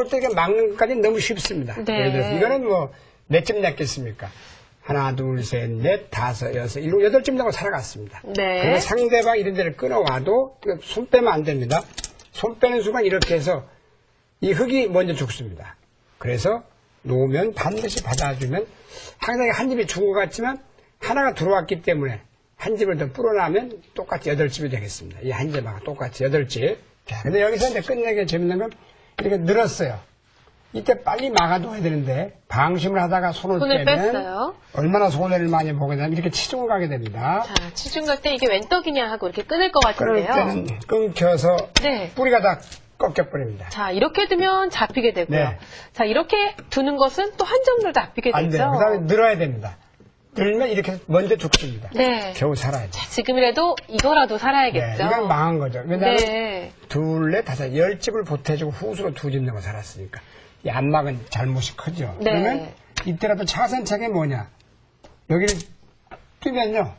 들어올 때 막는 것까지는 너무 쉽습니다. 네. 예를 들어서 이거는 뭐 몇 점 냈겠습니까? 하나, 둘, 셋, 넷, 다섯, 여섯, 일곱, 여덟 점 내고 살아갔습니다. 네. 그러면 상대방 이런 데를 끊어와도 손 빼면 안 됩니다. 손 빼는 순간 이렇게 해서 이 흙이 먼저 죽습니다. 그래서 놓으면 반드시 받아주면 항상 한 집이 죽은 것 같지만 하나가 들어왔기 때문에 한 집을 더 불어나면 똑같이 8집이 되겠습니다. 이 한 집하고 똑같이 8집. 자, 근데 여기서 이제 끝내기 재밌는 건 이렇게 늘었어요. 이때 빨리 막아둬야 되는데 방심을 하다가 손을 빼면 뺐어요. 얼마나 손해를 많이 보게 되면 이렇게 치중을 가게 됩니다. 자, 치중 갈 때 이게 웬 떡이냐 하고 이렇게 끊을 것 끊을 같은데요. 때는 끊겨서 네. 뿌리가 다 꺾여버립니다. 자, 이렇게 두면 잡히게 되고요. 네. 자, 이렇게 두는 것은 또 한 점으로 잡히게 안 돼요. 되죠. 그 다음에 늘어야 됩니다. 늘면 이렇게 먼저 죽습니다. 네. 겨우 살아야 돼요. 자, 지금이라도 이거라도 네, 살아야겠죠. 이건 망한 거죠. 왜냐하면 네. 둘, 넷, 다섯, 10집을 보태주고 후수로 2집 내고 살았으니까. 이 안막은 잘못이 크죠. 네. 그러면 이때라도 차선책이 뭐냐. 여기를 뛰면요.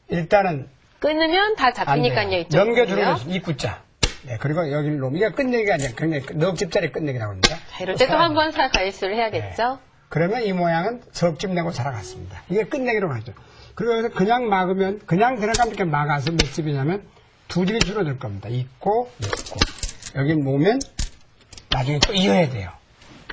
일단은 끊으면 다 잡히니까요. 이쪽. 넘겨주는 것은 입구자. 네, 그리고 여기를 놓으면 이게 끝내기가 아니라 그냥 넉 집짜리 끝내기라고 합니다. 자, 이럴 때 또 한 번 가위수를 해야겠죠. 그러면 이 모양은 석집 내고 살아갔습니다. 이게 끝내기로 가죠. 그리고 여기서 그냥 막으면, 그냥 들어가면 이렇게 막아서 몇 집이냐면 2집이 줄어들 겁니다. 있고. 여기 놓으면 나중에 또 이어야 돼요.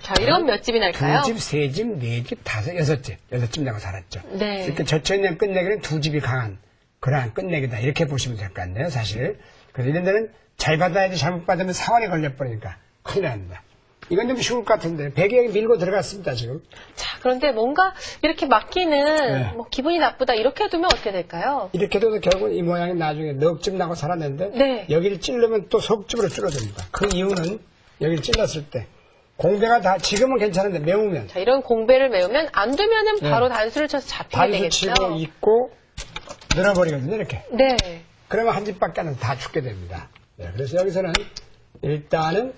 자, 이런 몇 집이 날까요? 2집, 3집, 4집, 5, 6집. 6집 내고 살았죠. 네. 이렇게 젖혀있는 끝내기는 2집이 강한 그러한 끝내기다. 이렇게 보시면 될 것 같네요, 사실. 그래서 이런 데는 잘 받아야지 잘못 받으면 사활이 걸려버리니까 큰일 납니다. 이건 좀 쉬울 것 같은데 베개 여기 밀고 들어갔습니다, 지금. 자, 그런데 뭔가 이렇게 막기는 네. 뭐 기분이 나쁘다 이렇게 두면 어떻게 될까요? 이렇게 돼도 결국 이 모양이 나중에 넉집 나고 살았는데 네. 여기를 찌르면 또 석집으로 줄어듭니다. 그 이유는 여기를 찔렀을 때 공배가 다 지금은 괜찮은데 메우면 자, 이런 공배를 메우면 안 두면은 바로 단수를 쳐서 잡히게 단수 되겠죠. 치고 있고 늘어버리거든요, 이렇게. 네. 그러면 한 집밖에 안 해서 다 죽게 됩니다. 네, 그래서 여기서는 일단은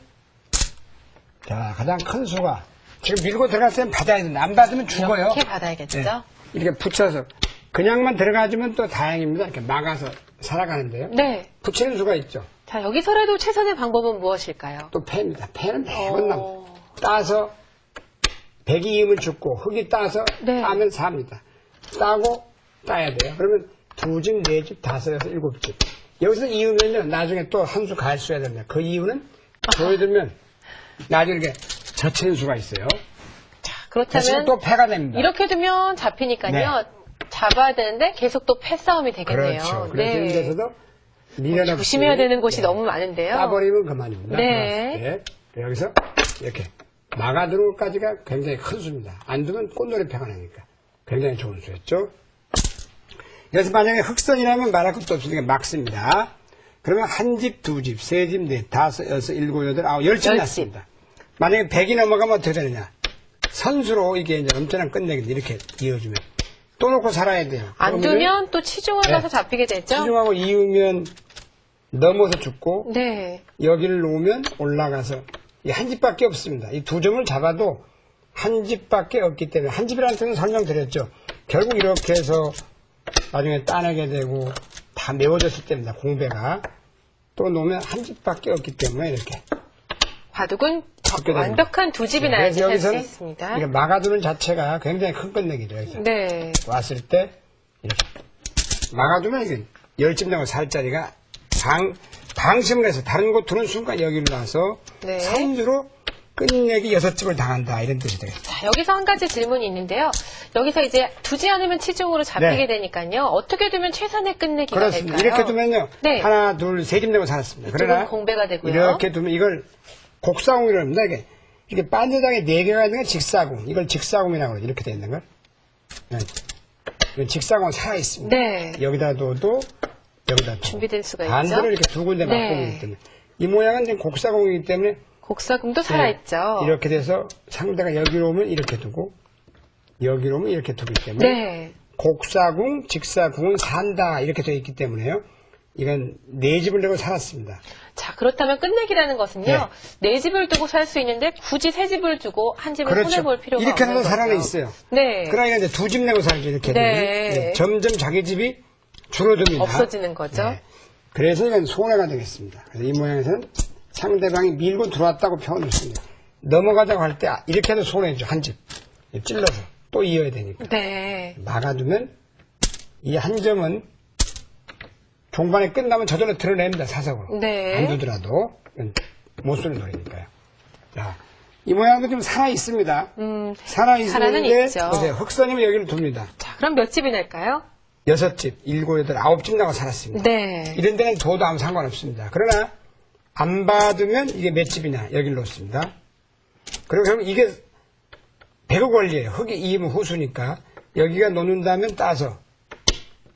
자, 가장 큰 수가 지금 밀고 들어갔으면 받아야 된다. 안 받으면 죽어요. 이렇게 받아야겠죠. 네, 이렇게 붙여서 그냥만 들어가주면 또 다행입니다. 이렇게 막아서 살아가는데요. 네. 붙이는 수가 있죠. 자, 여기서라도 최선의 방법은 무엇일까요? 또 패입니다. 패는 매번 납니다. 따서 백이 이으면 죽고 흙이 따서 네. 따면 삽니다. 따고 따야 돼요. 그러면 2집, 4집, 5, 6, 7집. 여기서 이으면요 나중에 또 한 수 갈 수야 됩니다. 그 이유는 보여들면 나중에 이렇게 젖히는 수가 있어요. 자, 그래서 그렇다면 또 패가 됩니다. 이렇게 두면 잡히니까요. 네. 잡아야 되는데 계속 또 패싸움이 되겠네요. 그렇죠. 그래서 이런 데서도 미련 없이 조심해야 되는 곳이 너무 많은데요. 따버리면 그만입니다. 네. 네. 여기서 이렇게 막아 들어올까지가 굉장히 큰 수입니다. 안 두면 꽃놀이 패가 나니까 굉장히 좋은 수였죠. 그래서 만약에 흑선이라면 말할 것도 없으니까 막습니다. 그러면 한 집, 2집, 3집, 4, 5, 6, 7, 8, 9, 10집 났습니다. 만약에 100이 넘어가면 어떻게 되느냐. 선수로 이게 이제 엄청난 끝내기인데 이렇게 이어주면 또 놓고 살아야 돼요. 안 두면 또 치중을 가서 잡히게 되죠. 치중하고 이으면 넘어서 죽고 네. 여기를 놓으면 올라가서 이 한 집밖에 없습니다. 이 2점을 잡아도 한 집밖에 없기 때문에 한 집이라는 뜻은 설명드렸죠. 결국 이렇게 해서 나중에 따내게 되고 다 메워졌을 때입니다. 공배가 또 놓으면 한 집밖에 없기 때문에 이렇게 바둑은 죽게 됩니다. 완벽한 두 집이 나야지 할 수 있습니다. 이게 막아두는 자체가 굉장히 큰 끝내기죠. 여기서. 네. 왔을 때 이렇게 막아두면 이게 10집 나고 살 자리가 방심을 해서 다른 곳 두는 순간 여기로 나서 네. 선수로 끝내기 6집을 당한다 이런 뜻이 되겠죠. 자, 여기서 한 가지 질문이 있는데요. 여기서 이제 두지 않으면 치중으로 잡히게 네. 되니까요. 어떻게 두면 최선의 끝내기가 그렇습니다. 될까요? 이렇게 두면요. 네. 하나, 둘, 3집 내고 살았습니다. 이쪽은 그러나 공배가 되고요. 이렇게 두면 이걸 곡사공이라고 합니다. 이게 반대당에 4개가 있는 건 직사공. 이걸 직사공이라고 그러죠. 이렇게 되어 있는 걸. 네. 이건 직사공은 살아있습니다. 네. 여기다 둬도 여기다 둬도. 준비될 수가 있죠. 반대로 이렇게 두 군데 네. 막고 있기 때문에. 이 모양은 지금 곡사공이기 때문에 곡사금도 살아있죠. 이렇게 돼서 상대가 여기로 오면 이렇게 두고 여기로 오면 이렇게 두기 때문에 네. 곡사궁, 직사궁은 산다 이렇게 되어 있기 때문에요. 이건 4집을 내고 살았습니다. 자, 그렇다면 끝내기라는 것은요. 네 집을 두고 살 수 있는데 굳이 3집을 두고 한 집을 그렇죠. 손해볼 필요가 이렇게 없는 해도 거죠. 살아는 있어요. 네. 그러니까 이제 2집 내고 살죠. 이렇게 네. 되면 점점 자기 집이 줄어듭니다. 없어지는 거죠. 네. 그래서 이건 손해가 되겠습니다. 그래서 이 모양에서는 상대방이 밀고 들어왔다고 표현을 했습니다. 넘어가자고 할 때 이렇게 해도 손해죠. 한 집. 찔러서 또 이어야 되니까. 네. 막아두면 이 한 점은 종반에 끝나면 저절로 드러냅니다. 사석으로. 네. 안 두더라도 못 쓰는 노래니까요. 자, 이 모양도 좀 살아 있습니다. 살아 살아는 있는데 있죠. 보세요. 흑선이면 여기를 둡니다. 자, 그럼 몇 집이 날까요? 6집, 7, 8, 9집 나고 살았습니다. 네. 이런 데는 둬도 아무 상관없습니다. 그러나 안 받으면 이게 몇 집이냐 여기를 놓습니다. 그리고 결국 이게 배그 권리예요. 흙이 이으면 후수니까 여기가 놓는다면 따서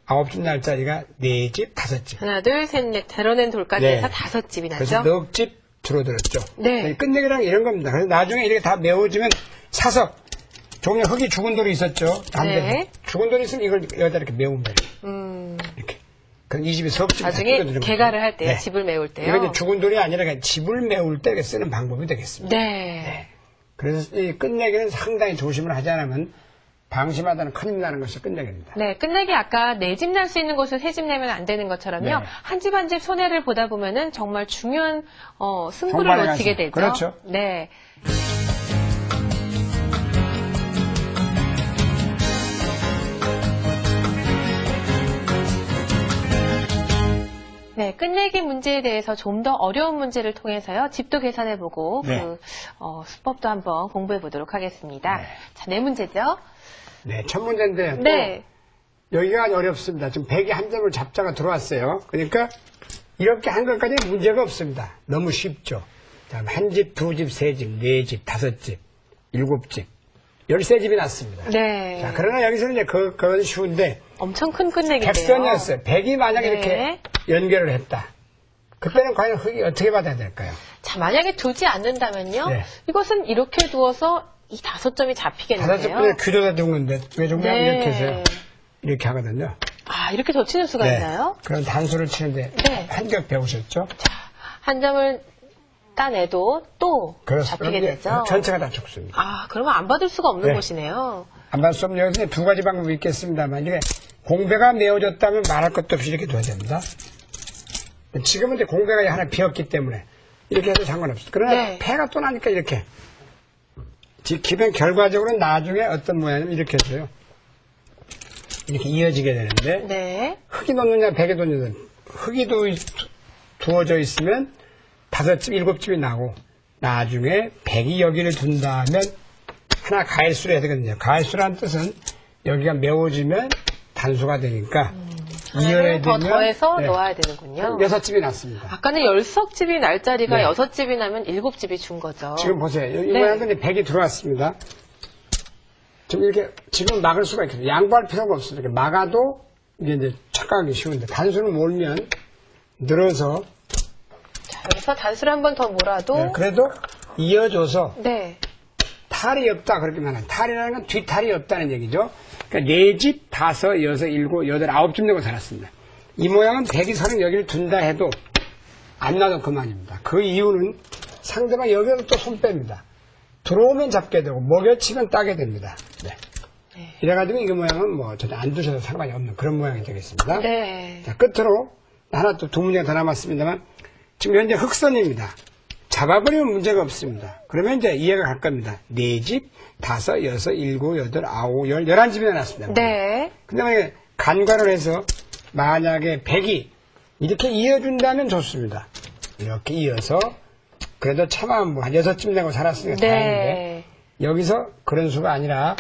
9집 날짜리가 4집, 5집. 하나, 둘, 셋, 넷. 드러낸 돌까지 네. 해서 5집이 그래서 나죠? 넉 집 줄어들었죠. 네. 끝내기랑 이런 겁니다. 그래서 나중에 이렇게 다 메워지면 사석. 조금 전에 흙이 죽은 돌이 있었죠. 담배. 네. 죽은 돌이 있으면 이걸 여기다 이렇게 메우면 돼요. 이렇게. 그럼 이 집이 석집이 나중에 개가를 할 때요. 네. 집을 메울 때요. 이건 이제 죽은 돌이 아니라 그냥 집을 메울 때 쓰는 방법이 되겠습니다. 네. 그래서 이 끝내기는 상당히 조심을 하지 않으면 방심하다는 큰일 나는 것이 끝내기입니다. 네, 끝내기 아까 4집 날 수 있는 곳을 3집 내면 안 되는 것처럼요. 네. 한 집 한 집 손해를 보다 보면은 정말 중요한 승부를 정말 놓치게 가서. 되죠. 그렇죠. 네. 네, 끝내기 문제에 대해서 좀 더 어려운 문제를 통해서요. 집도 계산해보고 네. 수법도 한번 공부해 보도록 하겠습니다. 네. 자, 네 문제죠. 네, 첫 문제인데 또 네. 여기가 어렵습니다. 지금 100에 한 점을 잡자가 들어왔어요. 그러니까 이렇게 한 것까지는 문제가 없습니다. 너무 쉽죠. 자, 한 집, 두 집, 세 집, 네 집, 다섯 집, 일곱 집, 13집이 났습니다. 네. 자, 그러나 여기서는 이제 그건 쉬운데 엄청 큰 끝내기인데요. 백선이었어요. 100이 만약에 네. 이렇게 연결을 했다. 그때는 과연 흙이 어떻게 받아야 될까요? 자, 만약에 두지 않는다면요. 네. 이것은 이렇게 두어서 이 5점이 잡히겠는데요. 다섯 점분에 귀로다 둔 건데 왜 정리하면 네. 이렇게 해서요. 이렇게 하거든요. 아, 이렇게 젖히는 수가 있나요? 그럼 단수를 치는데 네. 한격 배우셨죠? 한 점을 따내도 또 잡히게 되죠. 전체가 다 죽습니다. 아, 그러면 안 받을 수가 없는 네. 곳이네요. 안 받을 수 없는 여기서 두 가지 방법이 있겠습니다만 이게 공배가 메워졌다면 말할 것도 없이 이렇게 둬야 됩니다. 지금은 이제 공배가 하나 비었기 때문에 이렇게 해도 상관없어요. 그러나 네. 패가 또 나니까 이렇게 기본 결과적으로는 나중에 어떤 모양이냐면 이렇게 해서요. 이렇게 이어지게 되는데 네. 흙이 놓느냐 백이 놓느냐 흙이 두어져 있으면 5집 7집이 나고 나중에 백이 여기를 둔다면 하나 가일수를 해야 되거든요. 가일수라는 뜻은 여기가 메워지면 단수가 되니까 이어야 더 되면 더해서 네. 놓아야 되는군요. 6집이 났습니다. 아까는 10석집이 날 자리가 네. 6집이 나면 7집이 준 거죠. 지금 보세요. 이 네. 모양은 이제 백이 들어왔습니다. 지금 이렇게 지금 막을 수가 있거든요. 양보할 필요가 없어요. 이렇게 막아도 이게 이제 착각하기 쉬운데 단수를 몰면 늘어서 자, 여기서 단수를 한 번 더 몰아도 네, 그래도 이어줘서 네. 탈이 없다 그렇게 말하는 탈이라는 건 뒤탈이 없다는 얘기죠. 그러니까 4집, 5, 6, 7, 8, 9집 내고 살았습니다. 이 모양은 백이 서는 여기를 둔다 해도 안 나도 그만입니다. 그 이유는 상대방 여기로 또 손 뺍니다. 들어오면 잡게 되고 먹여치면 따게 됩니다. 네. 네. 이래가지고 이 모양은 뭐 전혀 안 두셔도 상관이 없는 그런 모양이 되겠습니다. 네. 자, 끝으로 하나 또 두 문제가 더 남았습니다만 지금 현재 흑선입니다. 잡아버리면 문제가 없습니다. 그러면 이제 이해가 갈 겁니다. 4집, 5, 6, 7, 8, 9, 10, 11집이 나왔습니다. 네. 근데 만약에 간과를 해서 만약에 100이 이렇게 이어준다면 좋습니다. 이렇게 이어서 그래도 차마 한 6집 내고 살았으니까 다행인데 네. 여기서 그런 수가 아니라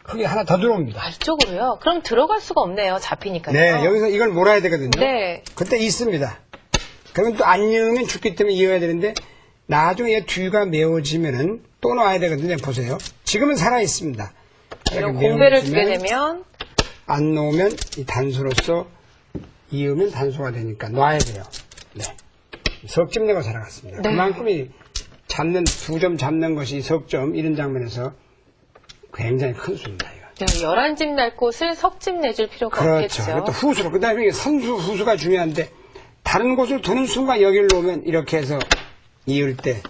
흙이 하나 더 들어옵니다. 아, 이쪽으로요? 그럼 들어갈 수가 없네요. 잡히니까요. 네, 여기서 이걸 몰아야 되거든요. 네. 그때 있습니다. 그러면 또 안 이으면 죽기 때문에 이어야 되는데 나중에 뒤가 메워지면은 또 놔야 되거든요. 보세요. 지금은 살아 있습니다. 이런 공배를 주게 되면 안 놓으면 이 단수로서 이으면 단수가 되니까 놔야 돼요. 네. 석점 내고 살아갔습니다. 네. 그만큼 이 잡는 2점 잡는 것이 석점 이런 장면에서 굉장히 큰 수입니다. 이거. 네, 11집 날 곳을 석집 내줄 필요가 그렇죠. 없겠죠. 또 후수로. 그 다음에 선수, 후수가 중요한데, 다른 곳을 두는 순간 여기를 놓으면 이렇게 해서 이을 때,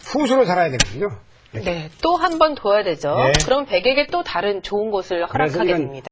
후수로 살아야 되거든요. 네, 또 한 번 둬야 되죠. 네. 그럼 백에게 또 다른 좋은 곳을 그래서 허락하게 이건 됩니다.